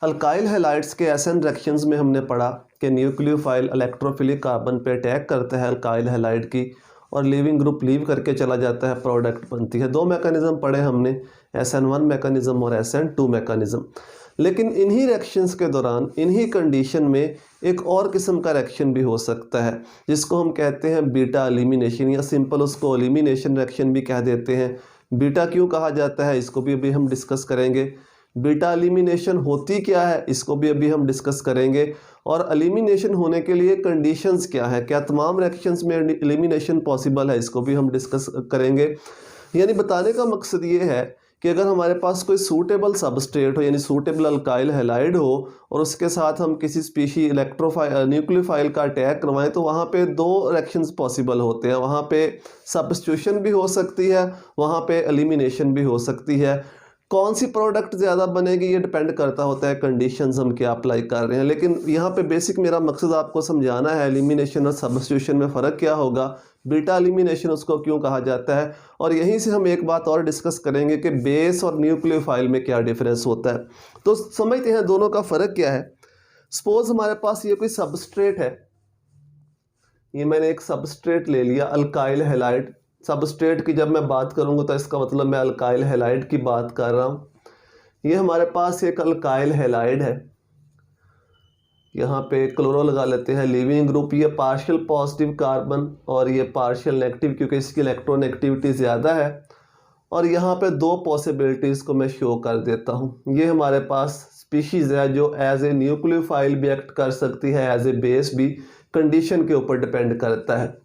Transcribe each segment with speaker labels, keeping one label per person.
Speaker 1: Alkyl halides के SN reactions में हमने पढ़ा कि न्यूक्लियोफाइल इलेक्ट्रोफिलिक कार्बन पे अटैक करता है अल्काइल हैलाइड की और लीविंग ग्रुप लीव करके चला जाता है, प्रोडक्ट बनती है। दो मैकेनिज्म पढ़े हमने, SN1 मैकेनिज्म और SN2 मैकेनिज्म। लेकिन इन्हीं रिएक्शंस के दौरान इन्हीं कंडीशन में एक और किस्म का रिएक्शन भी हो सकता है जिसको हम कहते हैं बीटा एलिमिनेशन, या सिंपल उसको एलिमिनेशन रिएक्शन भी कह देते हैं। बीटा क्यों कहा जाता है इसको भी अभी हम डिस्कस करेंगे। बीटा एलिमिनेशन होती क्या है इसको भी अभी हम डिस्कस करेंगे। और एलिमिनेशन होने के लिए कंडीशंस क्या है, क्या तमाम रिएक्शंस में एलिमिनेशन पॉसिबल है, इसको भी हम डिस्कस करेंगे। यानी बताने का मकसद ये है कि अगर हमारे पास कोई सूटेबल सबस्ट्रेट हो, यानी सूटेबल अल्काइल हैलाइड हो, और उसके साथ हम किसी स्पीशी न्यूक्लियोफाइल का अटैक करवाएं, तो वहाँ पे दो रिएक्शंस पॉसिबल होते हैं। वहाँ पे सब्स्टिट्यूशन भी हो सकती है, वहाँ पे एलिमिनेशन भी हो सकती है। कौन सी प्रोडक्ट ज़्यादा बनेगी ये डिपेंड करता होता है कंडीशंस हम क्या अप्लाई कर रहे हैं। लेकिन यहाँ पे बेसिक मेरा मकसद आपको समझाना है एलिमिनेशन और सब्स्टिट्यूशन में फ़र्क क्या होगा, बीटा एलिमिनेशन उसको क्यों कहा जाता है, और यहीं से हम एक बात और डिस्कस करेंगे कि बेस और न्यूक्लियोफाइल में क्या डिफरेंस होता है। तो समझते हैं दोनों का फ़र्क क्या है। सपोज हमारे पास ये कोई सबस्ट्रेट है, ये मैंने एक सबस्ट्रेट ले लिया अल्काइल हैलाइड। सबस्ट्रेट की जब मैं बात करूंगा तो इसका मतलब मैं अल्काइल हैलाइड की बात कर रहा हूं। ये हमारे पास एक अल्काइल हैलाइड है, यहाँ पे क्लोरो लगा लेते हैं, लीविंग ग्रुप, ये पार्शियल पॉजिटिव कार्बन और ये पार्शियल नेगेटिव क्योंकि इसकी इलेक्ट्रोनेगेटिविटी ज़्यादा है। और यहाँ पे दो पॉसिबिलिटीज़ को मैं शो कर देता हूँ। ये हमारे पास स्पीशीज़ है जो एज ए न्यूक्लियोफाइल भी एक्ट कर सकती है, एज ए बेस भी, कंडीशन के ऊपर डिपेंड करता है।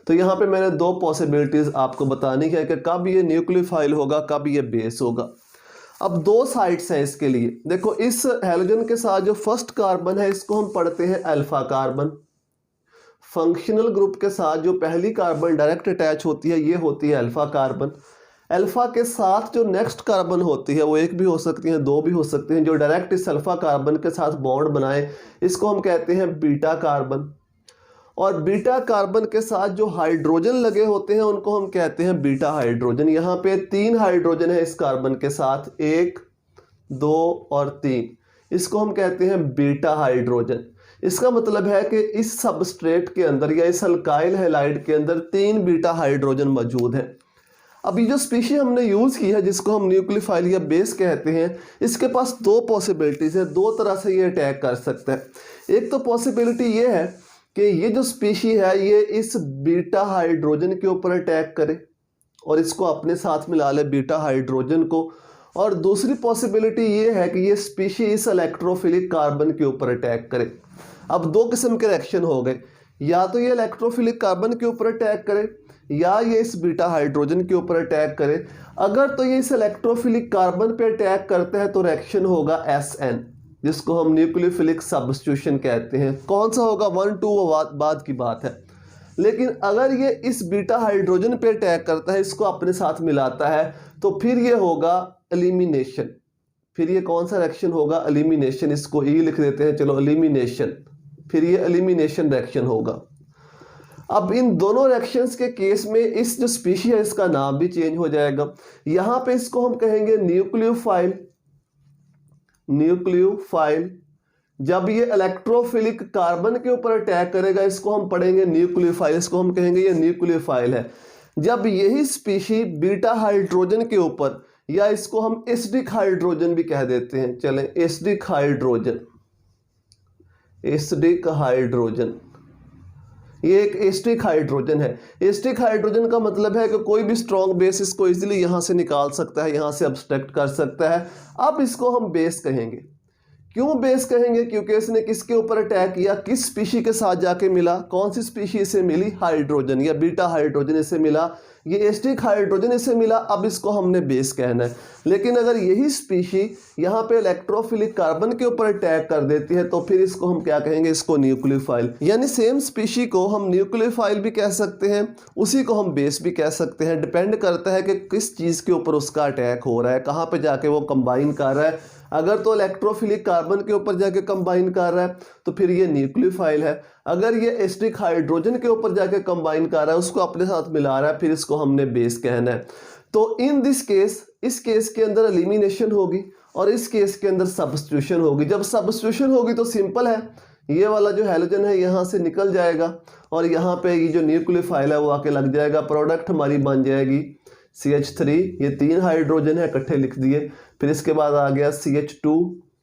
Speaker 1: तो यहाँ पे मैंने दो पॉसिबिलिटीज़ आपको बतानी है कि कब ये न्यूक्लियोफाइल होगा, कब ये बेस होगा। अब दो साइड्स हैं इसके लिए। देखो इस हैलोजन के साथ जो फर्स्ट कार्बन है इसको हम पढ़ते हैं अल्फा कार्बन। फंक्शनल ग्रुप के साथ जो पहली कार्बन डायरेक्ट अटैच होती है ये होती है अल्फा कार्बन। अल्फा के साथ जो नेक्स्ट कार्बन होती है वो एक भी हो सकती है, दो भी हो सकती हैं, जो डायरेक्ट इस अल्फा कार्बन के साथ बॉन्ड बनाए इसको हम कहते हैं बीटा कार्बन। और बीटा कार्बन के साथ जो हाइड्रोजन लगे होते हैं उनको हम कहते हैं बीटा हाइड्रोजन। यहाँ पे 3 हाइड्रोजन है इस कार्बन के साथ, 1, 2 और 3, इसको हम कहते हैं बीटा हाइड्रोजन। इसका मतलब है कि इस सबस्ट्रेट के अंदर या इस अल्काइल हैलाइड के अंदर 3 बीटा हाइड्रोजन मौजूद हैं। अब ये जो स्पीशी हमने यूज़ की है जिसको हम न्यूक्लियोफाइल या बेस कहते हैं, इसके पास दो पॉसिबिलिटीज़ है, दो तरह से ये अटैक कर सकता है। एक तो पॉसिबिलिटी ये है कि ये जो स्पीशी है ये इस बीटा हाइड्रोजन के ऊपर अटैक करे और इसको अपने साथ मिला ले बीटा हाइड्रोजन को। और दूसरी पॉसिबिलिटी ये है कि ये स्पीशी इस इलेक्ट्रोफिलिक कार्बन के ऊपर अटैक करे। अब दो किस्म के रिएक्शन हो गए, या तो ये इलेक्ट्रोफिलिक कार्बन के ऊपर अटैक करे या ये इस बीटा हाइड्रोजन के ऊपर अटैक करे। अगर तो ये इस इलेक्ट्रोफिलिक कार्बन पे अटैक करता है तो रिएक्शन होगा SN, जिसको हम न्यूक्लियोफिलिक सब्स्टिट्यूशन कहते हैं। कौन सा होगा 1, 2 वो बाद की बात है। लेकिन अगर ये इस बीटा हाइड्रोजन पे अटैक करता है, इसको अपने साथ मिलाता है, तो फिर ये होगा एलिमिनेशन। फिर ये कौन सा रिएक्शन होगा, एलिमिनेशन। इसको E लिख देते हैं, चलो एलिमिनेशन। फिर ये एलिमिनेशन रिएक्शन होगा। अब इन दोनों रिएक्शंस के केस में इस जो स्पीशी है इसका नाम भी चेंज हो जाएगा। यहाँ पे इसको हम कहेंगे न्यूक्लियोफाइल। न्यूक्लियोफाइल जब ये इलेक्ट्रोफिलिक कार्बन के ऊपर अटैक करेगा इसको हम पढ़ेंगे न्यूक्लियोफाइल, इसको हम कहेंगे ये न्यूक्लियोफाइल है। जब यही स्पीशी बीटा हाइड्रोजन के ऊपर, या इसको हम एसिडिक हाइड्रोजन भी कह देते हैं, चलें एसिडिक हाइड्रोजन, एसिडिक हाइड्रोजन, ये एक एसिडिक हाइड्रोजन है। एसिडिक हाइड्रोजन का मतलब है कि कोई भी स्ट्रॉन्ग बेस इसको इजीली यहां से निकाल सकता है, यहां से अब्स्ट्रैक्ट कर सकता है। अब इसको हम बेस कहेंगे। क्यों बेस कहेंगे, क्योंकि इसने किसके ऊपर अटैक किया, किस स्पीशी के साथ जाके मिला, कौन सी स्पीशी इसे मिली, हाइड्रोजन या बीटा हाइड्रोजन इसे मिला, ये एसिडिक हाइड्रोजन इसे मिला। अब इसको हमने बेस कहना है। लेकिन अगर यही स्पीशी यहाँ पे इलेक्ट्रोफिलिक कार्बन के ऊपर अटैक कर देती है तो फिर इसको हम क्या कहेंगे, इसको न्यूक्लियोफाइल। यानी सेम स्पीशी को हम न्यूक्लियोफाइल भी कह सकते हैं, उसी को हम बेस भी कह सकते हैं। डिपेंड करता है कि किस चीज़ के ऊपर उसका अटैक हो रहा है, कहाँ पे जाके वो कंबाइन कर रहा है। अगर तो इलेक्ट्रोफिलिक कार्बन के ऊपर जाके कंबाइन कर रहा है तो फिर ये न्यूक्लियोफाइल है। अगर ये एसिडिक हाइड्रोजन के ऊपर जाके कंबाइन कर रहा है, उसको अपने साथ मिला रहा है, फिर इसको हमने बेस कहना है। तो इन दिस केस, इस केस के अंदर एलिमिनेशन होगी और इस केस के अंदर सब्स्टिट्यूशन होगी। जब सब्स्टिट्यूशन होगी तो सिंपल है, ये वाला जो हैलोजन है यहाँ से निकल जाएगा और यहाँ पे ये जो न्यूक्लियोफाइल है वो आके लग जाएगा। प्रोडक्ट हमारी बन जाएगी CH3, ये 3 हाइड्रोजन है इकट्ठे लिख दिए। फिर इसके बाद आ गया CH2,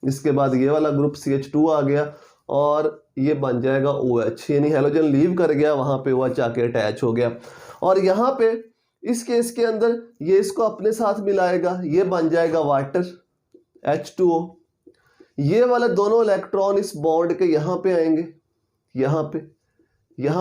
Speaker 1: इसके बाद ये वाला ग्रुप CH2 आ गया और ये बन जाएगा OH, यानी हैलोजन लीव कर गया, वहाँ पे OH आके अटैच हो गया। और यहाँ पे इस केस के अंदर ये इसको अपने साथ मिलाएगा, ये बन जाएगा वाटर H2O। ये वाले दोनों इलेक्ट्रॉन इस बॉन्ड के यहाँ पे आएंगे, यहाँ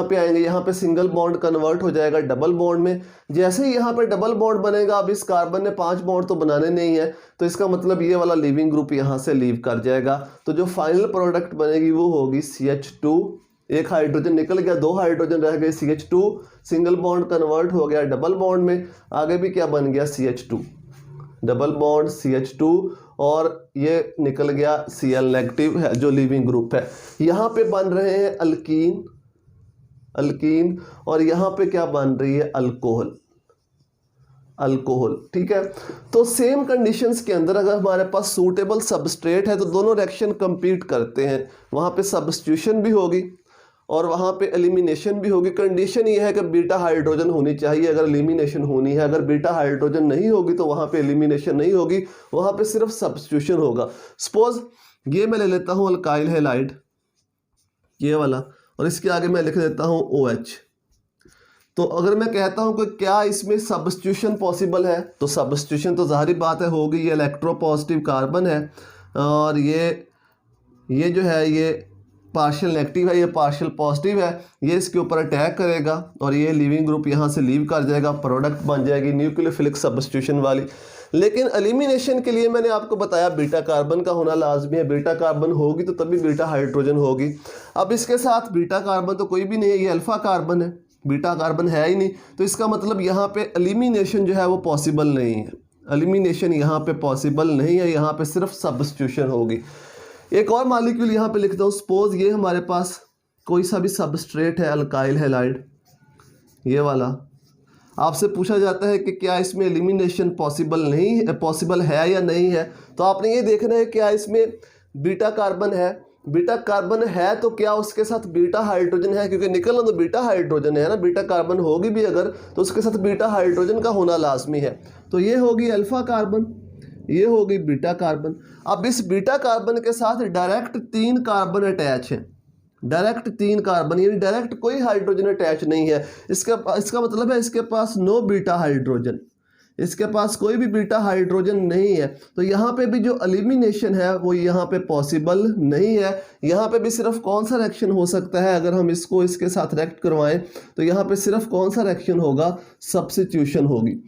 Speaker 1: पे आएंगे, यहाँ पे सिंगल बॉन्ड कन्वर्ट हो जाएगा डबल बॉन्ड में। जैसे ही यहाँ पे डबल बॉन्ड बनेगा, अब इस कार्बन ने 5 बॉन्ड तो बनाने नहीं है, तो इसका मतलब ये वाला लीविंग ग्रुप यहाँ से लीव कर जाएगा। तो जो फाइनल प्रोडक्ट बनेगी वो होगी CH2, एक हाइड्रोजन निकल गया, 2 हाइड्रोजन रह गए CH2, सिंगल बॉन्ड कन्वर्ट हो गया डबल बॉन्ड में, आगे भी क्या बन गया CH2, डबल बॉन्ड CH2 और ये निकल गया Cl नेगेटिव है जो लीविंग ग्रुप है। यहाँ पे बन रहे हैं अल्कीन और यहाँ पे क्या बन रही है अल्कोहल। ठीक है, तो सेम कंडीशंस के अंदर अगर हमारे पास सूटेबल सबस्ट्रेट है तो दोनों रिएक्शन कंपीट करते हैं, वहाँ पे सब्स्टिट्यूशन भी होगी और वहाँ पे एलिमिनेशन भी होगी। कंडीशन ये है कि बीटा हाइड्रोजन होनी चाहिए अगर एलिमिनेशन होनी है, अगर बीटा हाइड्रोजन नहीं होगी तो वहाँ पे एलिमिनेशन नहीं होगी, वहाँ पे सिर्फ सब्स्टिट्यूशन होगा। सपोज ये मैं ले लेता हूँ अल्काइल हैलाइड, ये वाला, और इसके आगे मैं लिख देता हूँ OH। तो अगर मैं कहता हूँ कि क्या इसमें सब्स्टिट्यूशन पॉसिबल है, तो सब्स्टिट्यूशन तो ज़ाहिर बात है होगी। ये इलेक्ट्रोपॉजिटिव कार्बन है और ये जो है ये पार्शियल नेगेटिव है, ये पार्शियल पॉजिटिव है, ये इसके ऊपर अटैक करेगा और ये लीविंग ग्रुप यहाँ से लीव कर जाएगा, प्रोडक्ट बन जाएगी न्यूक्लियोफिलिक सब्स्टिट्यूशन वाली। लेकिन एलिमिनेशन के लिए मैंने आपको बताया बीटा कार्बन का होना लाजमी है, बीटा कार्बन होगी तो तभी बीटा हाइड्रोजन होगी। अब इसके साथ बीटा कार्बन तो कोई भी नहीं है, ये अल्फा कार्बन है, बीटा कार्बन है ही नहीं, तो इसका मतलब यहाँ पे एलिमिनेशन जो है वो पॉसिबल नहीं है, एलिमिनेशन यहाँ पे पॉसिबल नहीं है, यहाँ पे सिर्फ सब्स्टिट्यूशन होगी। एक और मॉलिक्यूल यहाँ पे लिखता हूँ, सपोज ये हमारे पास कोई सा भी सबस्ट्रेट है अल्काइल हैलाइड, ये वाला, आपसे पूछा जाता है कि क्या इसमें एलिमिनेशन पॉसिबल है या नहीं है, तो आपने ये देखना है क्या इसमें बीटा कार्बन है। बीटा कार्बन है तो क्या उसके साथ बीटा हाइड्रोजन है, क्योंकि निकलना तो बीटा हाइड्रोजन है ना, बीटा कार्बन होगी भी अगर तो उसके साथ बीटा हाइड्रोजन का होना लाजमी है। तो ये होगी अल्फा कार्बन, ये होगी बीटा कार्बन। अब इस बीटा कार्बन के साथ डायरेक्ट 3 कार्बन अटैच है, डायरेक्ट 3 कार्बन, यानी डायरेक्ट कोई हाइड्रोजन अटैच नहीं है। इसका मतलब है इसके पास नो बीटा हाइड्रोजन, इसके पास कोई भी बीटा हाइड्रोजन नहीं है। तो यहाँ पे भी जो एलिमिनेशन है वो यहाँ पे पॉसिबल नहीं है। यहाँ पे भी सिर्फ कौन सा रिएक्शन हो सकता है, अगर हम इसको इसके साथ रिएक्ट करवाएं तो यहाँ पे सिर्फ कौन सा रिएक्शन होगा, सब्स्टिट्यूशन होगी।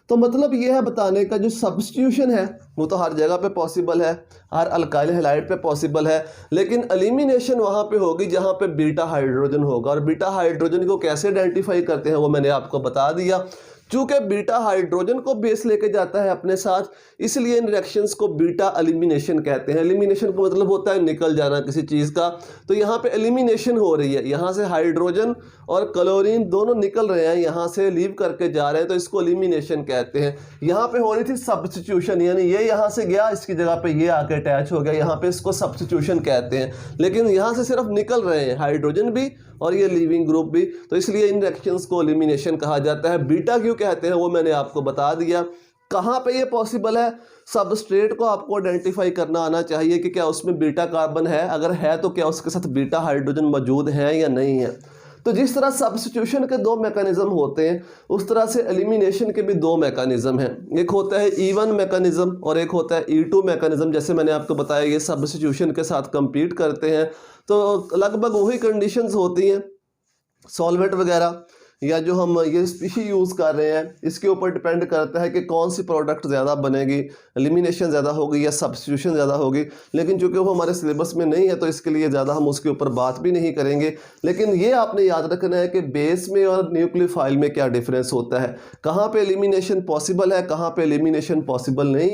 Speaker 1: तो मतलब ये है बताने का, जो सब्स्टिट्यूशन है वो तो हर जगह पे पॉसिबल है, हर अल्काइल हैलाइड पे पॉसिबल है, लेकिन एलिमिनेशन वहाँ पे होगी जहाँ पे बीटा हाइड्रोजन होगा। और बीटा हाइड्रोजन को कैसे आइडेंटिफाई करते हैं वो मैंने आपको बता दिया। चूँकि बीटा हाइड्रोजन को बेस लेके जाता है अपने साथ, इसलिए इन रिएक्शंस को बीटा एलिमिनेशन कहते हैं। एलिमिनेशन का मतलब होता है निकल जाना किसी चीज़ का, तो यहाँ पे एलिमिनेशन हो रही है, यहाँ से हाइड्रोजन और क्लोरीन दोनों निकल रहे हैं, यहाँ से लीव करके जा रहे हैं, तो इसको एलिमिनेशन कहते हैं। यहाँ पे हो रही थी सब्स्टिट्यूशन, यानी ये यहाँ से गया, इसकी जगह पे ये आके अटैच हो गया, यहाँ पे इसको सब्स्टिट्यूशन कहते हैं। लेकिन यहाँ से सिर्फ निकल रहे हैं हाइड्रोजन भी और ये लीविंग ग्रुप भी, तो इसलिए इन रिएक्शंस को एलिमिनेशन कहा जाता है। बीटा क्यों कहते हैं वो मैंने आपको बता दिया। कहाँ पे ये पॉसिबल है, सबस्ट्रेट को आपको आइडेंटिफाई करना आना चाहिए कि क्या उसमें बीटा कार्बन है, अगर है तो क्या उसके साथ बीटा हाइड्रोजन मौजूद है या नहीं है। तो जिस तरह सब्स्टिट्यूशन के 2 मैकेनिज्म होते हैं, उस तरह से एलिमिनेशन के भी 2 मैकेनिज्म हैं। एक होता है E1 मैकेनिज्म और एक होता है E2 मैकेनिज्म। जैसे मैंने आपको बताया ये सब्स्टिट्यूशन के साथ compete करते हैं, तो लगभग वही कंडीशंस होती हैं। सॉल्वेंट वगैरह या जो हम ये स्पीशी यूज़ कर रहे हैं, इसके ऊपर डिपेंड करता है कि कौन सी प्रोडक्ट ज़्यादा बनेगी, एलिमिनेशन ज़्यादा होगी या सब्स्टिट्यूशन ज़्यादा होगी। लेकिन चूंकि वो हमारे सिलेबस में नहीं है तो इसके लिए ज़्यादा हम उसके ऊपर बात भी नहीं करेंगे। लेकिन ये आपने याद रखना है कि बेस में और न्यूक्लियोफाइल में क्या डिफरेंस होता है, कहाँ पे एलिमिनेशन पॉसिबल है, कहाँ पे एलिमिनेशन पॉसिबल नहीं।